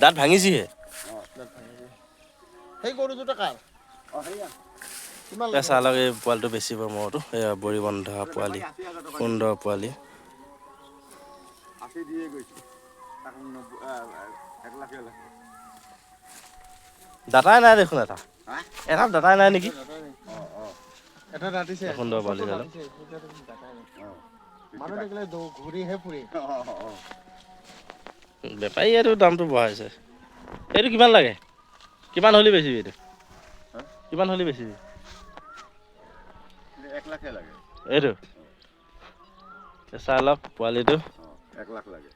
দাঁত ভাঙিছিহে সেই গৰু দুটা কাৰ চাহ লগ এই পোৱালিটো বেচিব মইতো এয়া বৰি বন্ধা পোৱালি সুন্দৰ পোৱালি দাতাই নাই দেখোন এটা দাতাই নাই নেকি এটা ৰাতিছে সুন্দৰ পোৱালি মানুহ দেখিলে ঘূৰিহে ফুৰে বেপাৰী এইটো দামটো বঢ়াইছে এইটো কিমান লাগে কিমান হ'লে বেচিবি এইটো কিমান হ'লে বেচিবি 1 লাখ লাগে এইটো চাই লওক পোৱালিটো 1 লাখ লাগে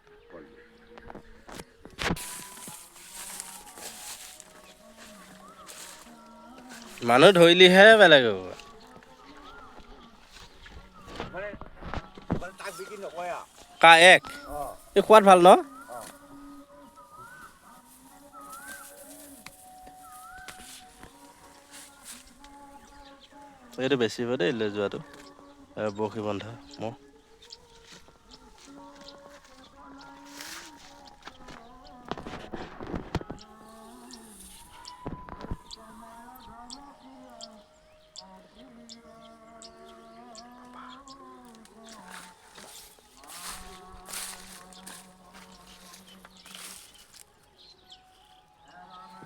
মানুহ ধৰিলিহে বেলেগ হ'ব কা এক এই খোৱাত ভাল ন এইটো বেছিব দেই লৈ যোৱাটো বৰশী বন্ধা মই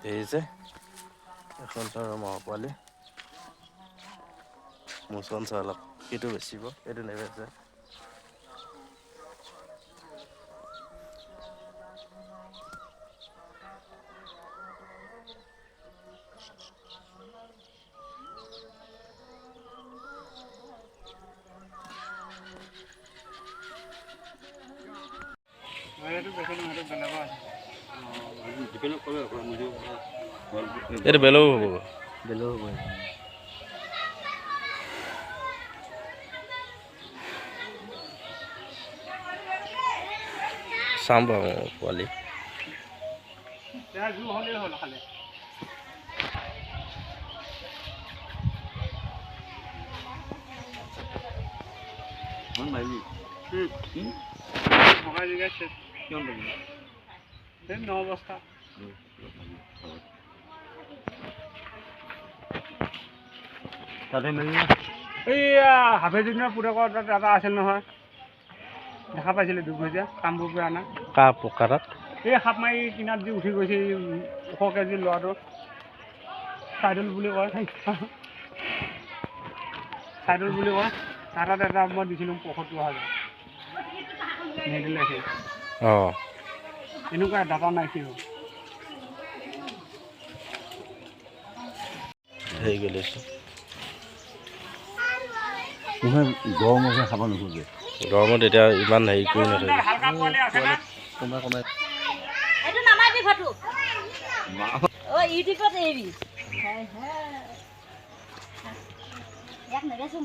দেখিছে এখন তাৰ মহ পোৱালি মোচন চালক সেইটো বেচিব এইটো নেবেচে এইটো বেলেও হ'ব চাম বাৰু পোৱালি এইয়া হাফেজুনিয়া পুতেকৰ তাত এটা আছিল নহয় দেখা পাইছিলে দুপৰীয়া কামবোৰ পৰা অনা কা পকা তাত এই সাপ মাৰি কিনাত যি উঠি গৈছে ওখ কেজি ল'ৰাটো চাইদুল বুলি কয় চাইদুল বুলি কয় তাৰ তাত এটা মই দিছিলোঁ ৭৫,০০০ নিদিলে সেই অঁ এনেকুৱা ডাটা নাই কি হ'ল হেৰি গেলিছোঁ গৰমত খাব নোখোজে গৰমত এতিয়া ইমান হেৰি কৰি নাথাকে এইটো নামাবি ফটো ও ইউটিউবত এৰি এক নেগেছোন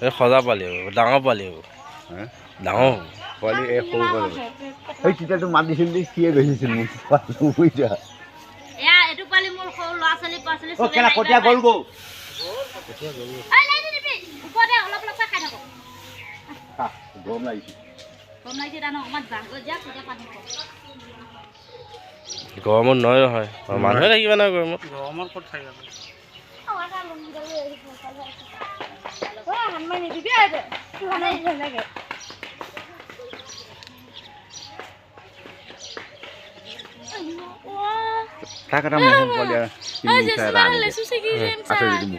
এই সজা পোৱালি হ'ব ডাঙৰ পোৱালি হ'ব ডাঙৰ হ'ব পোৱালি এই সৰু পোৱালি এই তেতিয়াতো মাত দিছিল দি সিয়ে বেচিছিল মোক বুজিছা এয়া এইটো পালি মোৰ সৰু ল'ৰা ছোৱালী পাছলি অ কেলা কটিয়া গ'ল গো এই নাই দিবি ওপৰতে অলপ অলপ খাই থাকো গৰম লাগিছে জানো অকমান জাগো যা তেতিয়া পানী গৰমত নহয় হয় মানুহে থাকিব না গৰমত গৰমত ক'ত থাকিব হানমাই নিদিবি আইদে হানমাই লাগে থাক এটা মোহ পোৱালি আছে যদি